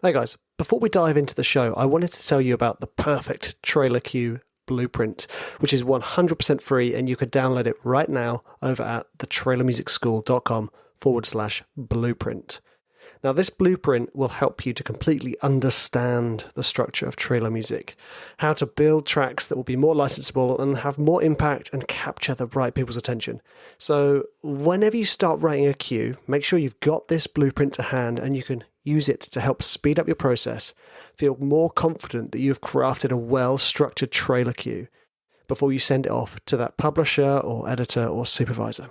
Hey guys, before we dive into the show, I wanted to tell you about the perfect trailer cue blueprint, which is 100% free, and you can download it right now over at thetrailermusicschool.com/blueprint. Now, this blueprint will help you to completely understand the structure of trailer music, how to build tracks that will be more licensable and have more impact and capture the right people's attention. So whenever you start writing a cue, make sure you've got this blueprint to hand and you can use it to help speed up your process, feel more confident that you've crafted a well-structured trailer cue before you send it off to that publisher or editor or supervisor.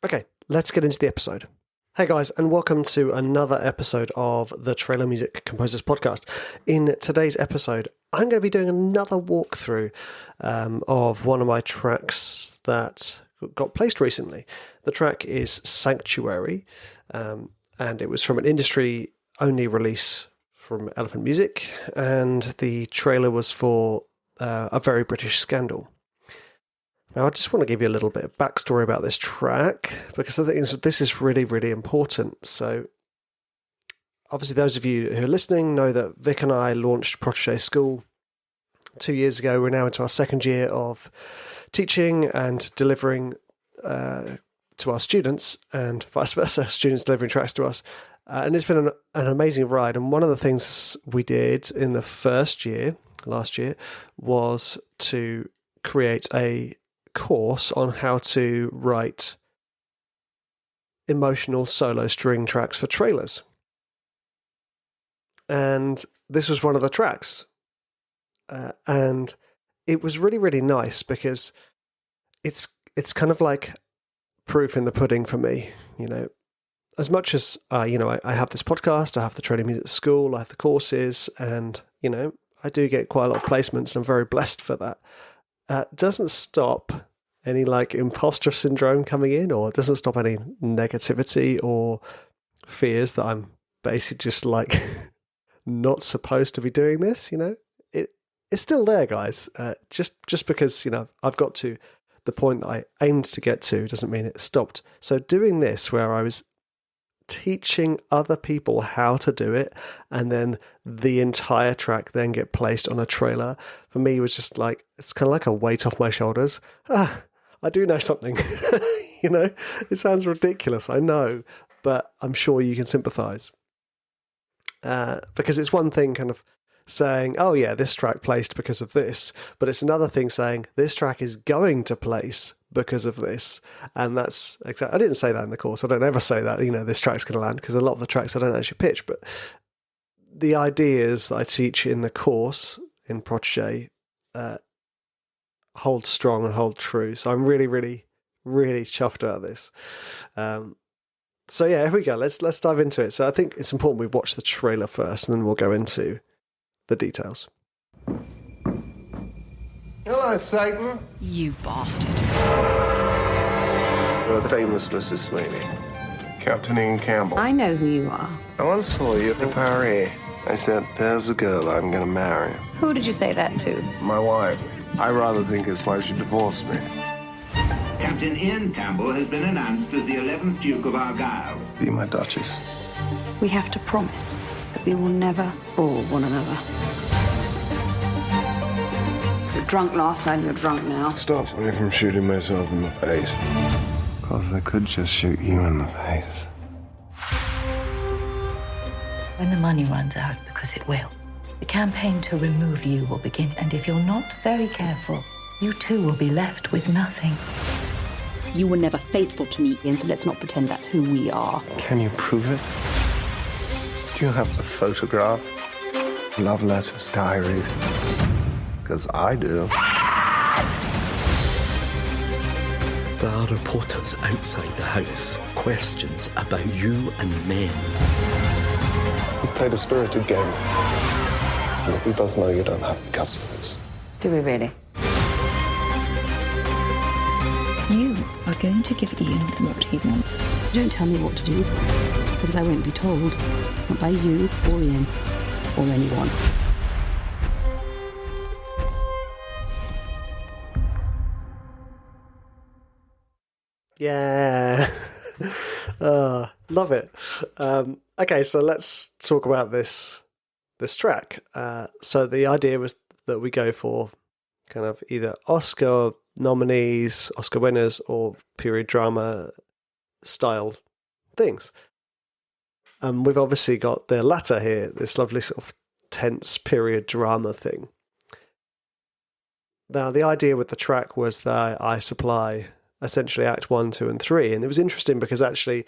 Okay, let's get into the episode. Hey guys, and welcome to another episode of the Trailer Music Composers Podcast. In today's episode, I'm going to be doing another walkthrough of one of my tracks that got placed recently. The track is Sanctuary, and it was from an industry-only release from Elephant Music, and the trailer was for A Very British Scandal. Now, I just want to give you a little bit of backstory about this track, because I think this is really, really important. So, obviously, those of you who are listening know that Vic and I launched Protege School 2 years ago. We're now into our second year of teaching and delivering to our students, and vice versa, students delivering tracks to us. And it's been an amazing ride. And one of the things we did in the first year, last year, was to create a course on how to write emotional solo string tracks for trailers. And this was one of the tracks. And it was really, really nice because it's kind of like proof in the pudding for me, you know. As much as, I have this podcast, I have the Trailer Music School, I have the courses, and, you know, I do get quite a lot of placements, and I'm very blessed for that. Doesn't stop any like imposter syndrome coming in, or doesn't stop any negativity or fears that I'm basically just like not supposed to be doing this. You know, it's still there, guys. Just because, you know, I've got to the point that I aimed to get to doesn't mean it stopped. So doing this where I was teaching other people how to do it, and then the entire track then get placed on a trailer, for me was just like, it's kind of like a weight off my shoulders. I do know something. You know, it sounds ridiculous, I know, but I'm sure you can sympathize. Because it's one thing kind of saying, oh yeah, this track placed because of this, but it's another thing saying this track is going to place because of this. And that's exactly, I didn't say that in the course. I don't ever say that, you know, this track's going to land, because a lot of the tracks I don't actually pitch, but the ideas that I teach in the course in Protege hold strong and hold true. So I'm really, really, really chuffed about this. So yeah, here we go. Let's dive into it. So I think it's important we watch the trailer first, and then we'll go into the details. Hello, Satan. You bastard. You're the famous Mrs. Sweeney. Captain Ian Campbell. I know who you are. I once saw you in Paris. I said, there's a girl I'm going to marry. Who did you say that to? My wife. I rather think it's why she divorced me. Captain Ian Campbell has been announced as the 11th Duke of Argyll. Be my Duchess. We have to promise that we will never bore one another. If you're drunk last night, you're drunk now. Stops me from shooting myself in the face. Because I could just shoot you in the face. When the money runs out, because it will, the campaign to remove you will begin. And if you're not very careful, you too will be left with nothing. You were never faithful to me, Ian, so let's not pretend that's who we are. Can you prove it? Do you have a photograph? Love letters, diaries? Because I do. There are reporters outside the house. Questions about you and the men. We played a spirited game. And we both know you don't have the guts for this. Do we really? You are going to give Ian what he wants. Don't tell me what to do, because I won't be told. Not by you, or Ian, or anyone. Yeah. Love it. Okay, so let's talk about this track. So the idea was that we go for kind of either Oscar nominees, Oscar winners, or period drama style things. We've obviously got the latter here, this lovely sort of tense period drama thing. Now, the idea with the track was that I supply essentially Act 1, 2, and 3, and it was interesting because actually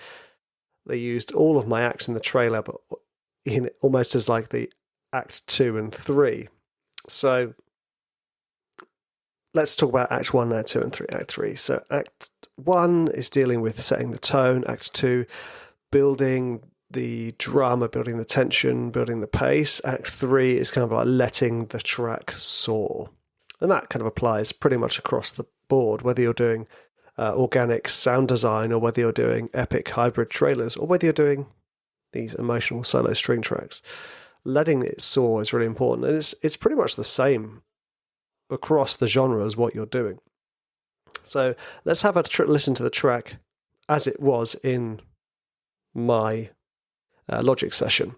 they used all of my acts in the trailer, but almost as like the Act 2 and 3. So let's talk about Act 1, Act 2, and 3. Act 3. So Act 1 is dealing with setting the tone. Act 2, building the drama, building the tension, building the pace. Act 3 is kind of like letting the track soar. And that kind of applies pretty much across the board, whether you're doing organic sound design or whether you're doing epic hybrid trailers or whether you're doing these emotional solo string tracks. Letting it soar is really important. And it's pretty much the same across the genre as what you're doing. So let's have a listen to the track as it was in my Logic session.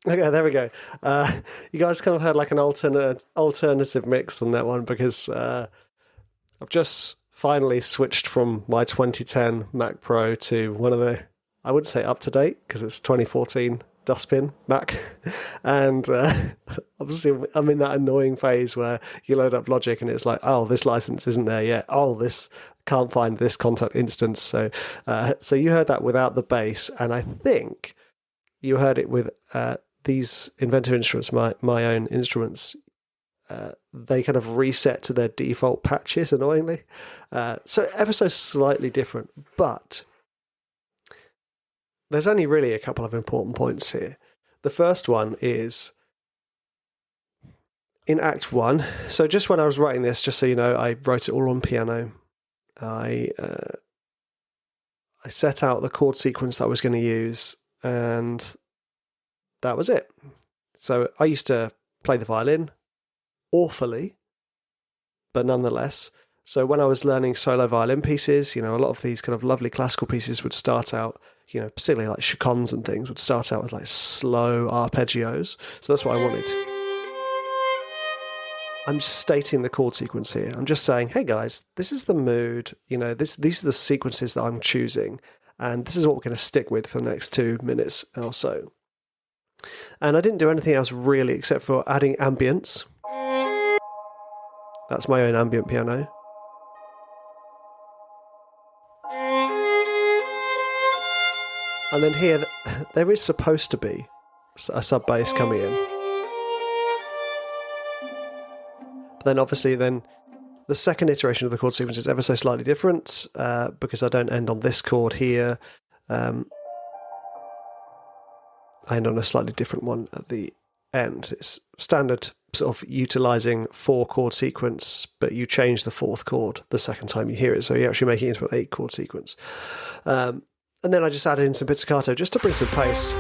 Okay, there we go. You guys kind of had like an alternative mix on that one because I've just finally switched from my 2010 Mac Pro to one of the, I wouldn't say up to date because it's 2014 dustbin Mac. And obviously I'm in that annoying phase where you load up Logic and it's like, oh, this license isn't there yet. Oh, this can't find this contact instance. So you heard that without the bass. And I think you heard it with these Inventor instruments, my own instruments. They kind of reset to their default patches, annoyingly. So ever so slightly different. But there's only really a couple of important points here. The first one is in Act 1. So just when I was writing this, just so you know, I wrote it all on piano. I set out the chord sequence that I was going to use, and that was it. So I used to play the violin awfully, but nonetheless. So when I was learning solo violin pieces, a lot of these kind of lovely classical pieces would start out, particularly like chaconnes and things, would start out with like slow arpeggios. So that's what I wanted. I'm just stating the chord sequence here. I'm just saying, hey guys, this is the mood, these are the sequences that I'm choosing, and this is what we're going to stick with for the next 2 minutes or so. And I didn't do anything else really except for adding ambience. That's my own ambient piano. And then here, there is supposed to be a sub bass coming in. But then obviously the second iteration of the chord sequence is ever so slightly different because I don't end on this chord here. I end on a slightly different one at the end. It's standard sort of utilising 4 chord sequence, but you change the 4th chord the second time you hear it, so you're actually making it into an 8 chord sequence. And then I just added in some pizzicato just to bring some pace.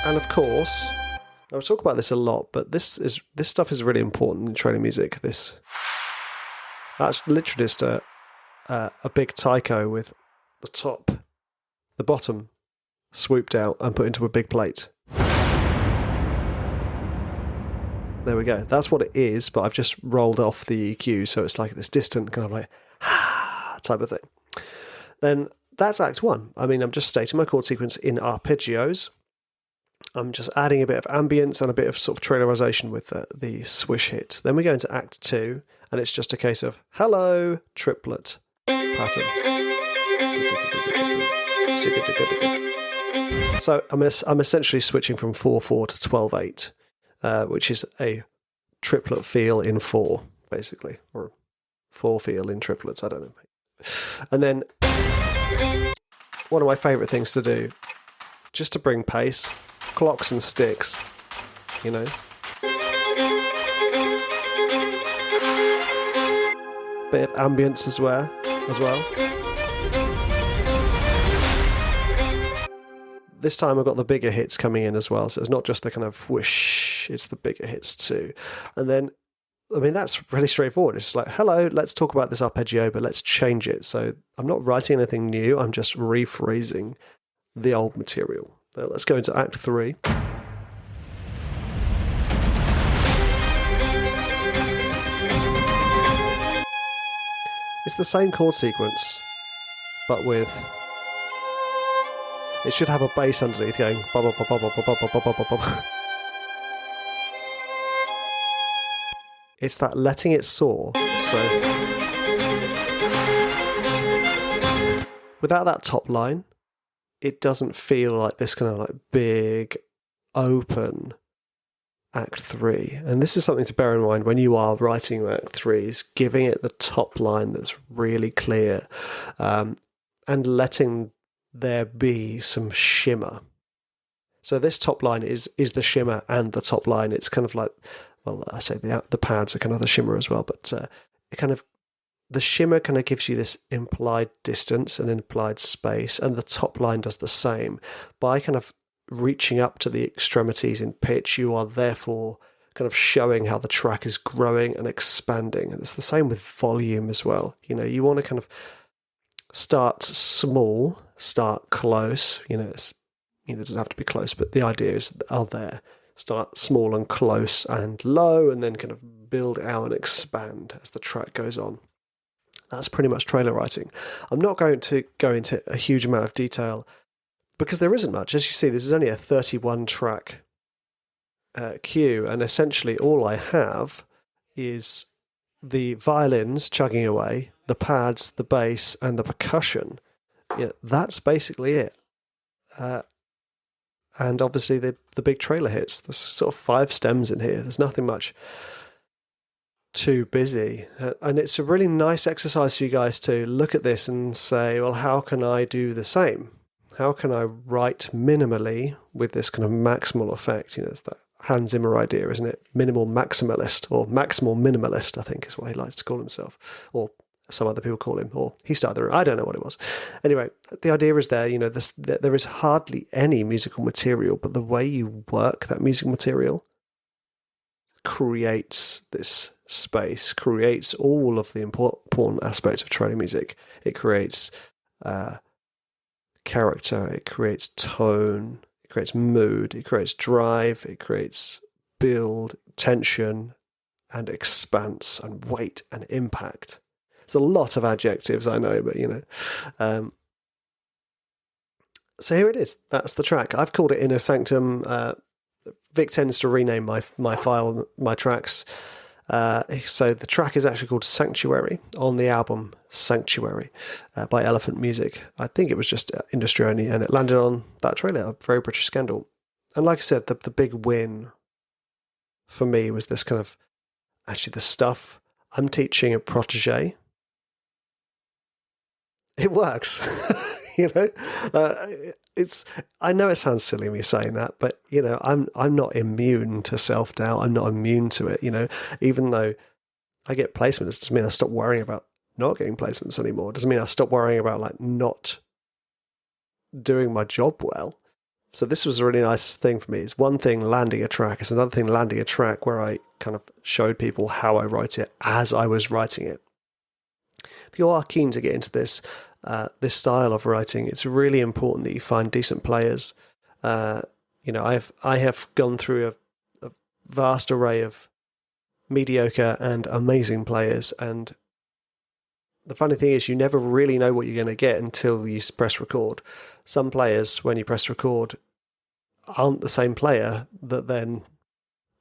And of course, I'll talk about this a lot, but this stuff is really important in training music. That's literally just a big taiko with the bottom swooped out and put into a big plate. There we go. That's what it is, but I've just rolled off the EQ, so it's like this distant kind of like type of thing. Then that's Act 1. I mean, I'm just stating my chord sequence in arpeggios. I'm just adding a bit of ambience and a bit of sort of trailerization with the swish hit. Then we go into Act 2, and it's just a case of hello, triplet pattern. So I'm essentially switching from 4/4 to 12/8, which is a triplet feel in 4, basically, or 4 feel in triplets. I don't know. And then one of my favourite things to do, just to bring pace, clocks and sticks, Bit of ambience as well. This time I've got the bigger hits coming in as well, so it's not just the kind of whoosh, it's the bigger hits too. And then, I mean, that's really straightforward. It's like, hello, let's talk about this arpeggio, but let's change it. So I'm not writing anything new, I'm just rephrasing the old material. Now let's go into Act 3. It's the same chord sequence, but with... It should have a bass underneath going... It's that letting it soar. So without that top line, it doesn't feel like this kind of like big, open Act 3. And this is something to bear in mind when you are writing Act 3, is giving it the top line that's really clear, and letting there be some shimmer. So this top line is the shimmer and the top line. It's kind of like, well, I say the pads are kind of the shimmer as well, but the shimmer kind of gives you this implied distance and implied space, and the top line does the same. By kind of reaching up to the extremities in pitch, you are therefore kind of showing how the track is growing and expanding. And it's the same with volume as well. You want to kind of start small, start close. It doesn't have to be close, but the idea is there. Start small and close and low, and then kind of build out and expand as the track goes on. That's pretty much trailer writing. I'm not going to go into a huge amount of detail because there isn't much. As you see, this is only a 31 track cue, and essentially all I have is the violins chugging away, the pads, the bass, and the percussion. That's basically it. And obviously the big trailer hits. There's sort of 5 stems in here. There's nothing much too busy. And it's a really nice exercise for you guys to look at this and say, well, how can I do the same? How can I write minimally with this kind of maximal effect? It's that Hans Zimmer idea, isn't it? Minimal maximalist, or maximal minimalist, I think is what he likes to call himself. Or some other people call him, or he started, I don't know what it was. Anyway, the idea is there, there is hardly any musical material, but the way you work that musical material creates this space, creates all of the important aspects of training music. It creates character, it creates tone, it creates mood, it creates drive, it creates build, tension, and expanse and weight and impact. It's a lot of adjectives, I know, but so here it is. That's the track. I've called it Inner Sanctum. Vic tends to rename my file, my tracks. So the track is actually called Sanctuary on the album Sanctuary by Elephant Music. I think it was just industry only, and it landed on that trailer, A Very British Scandal. And like I said, the big win for me was this kind of, actually the stuff I'm teaching at Protege. It works. I know it sounds silly me saying that, but I'm not immune to self-doubt. I'm not immune to it. Even though I get placements, it doesn't mean I stop worrying about not getting placements anymore. It doesn't mean I stop worrying about like not doing my job well. So this was a really nice thing for me. It's one thing landing a track. It's another thing landing a track where I kind of showed people how I write it as I was writing it. If you are keen to get into this style of writing, it's really important that you find decent players. I have gone through a vast array of mediocre and amazing players, and the funny thing is you never really know what you're going to get until you press record. Some players, when you press record, aren't the same player, that then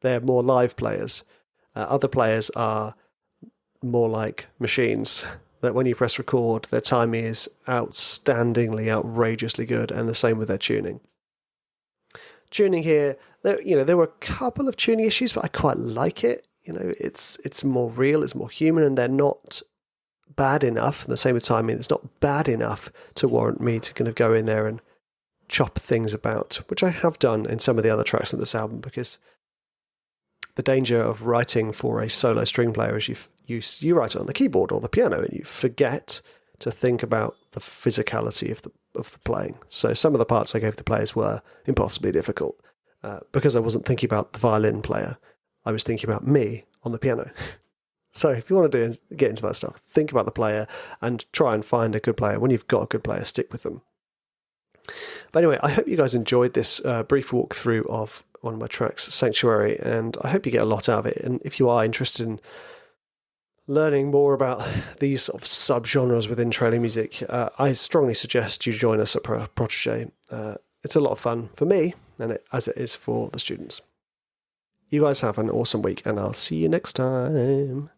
they're more live players. Other players are more like machines, that when you press record, their timing is outstandingly, outrageously good, and the same with their tuning. Tuning here, there were a couple of tuning issues, but I quite like it. It's more real, it's more human, and they're not bad enough. And the same with timing, it's not bad enough to warrant me to kind of go in there and chop things about, which I have done in some of the other tracks on this album, because the danger of writing for a solo string player is you write it on the keyboard or the piano and you forget to think about the physicality of the playing. So some of the parts I gave the players were impossibly difficult because I wasn't thinking about the violin player. I was thinking about me on the piano. So if you want to get into that stuff, think about the player and try and find a good player. When you've got a good player, stick with them. But anyway, I hope you guys enjoyed this brief walkthrough of one of my tracks, Sanctuary, and I hope you get a lot out of it. And if you are interested in learning more about these sort of subgenres within trailer music, I strongly suggest you join us at Protege. It's a lot of fun for me, and as it is for the students. You guys have an awesome week, and I'll see you next time.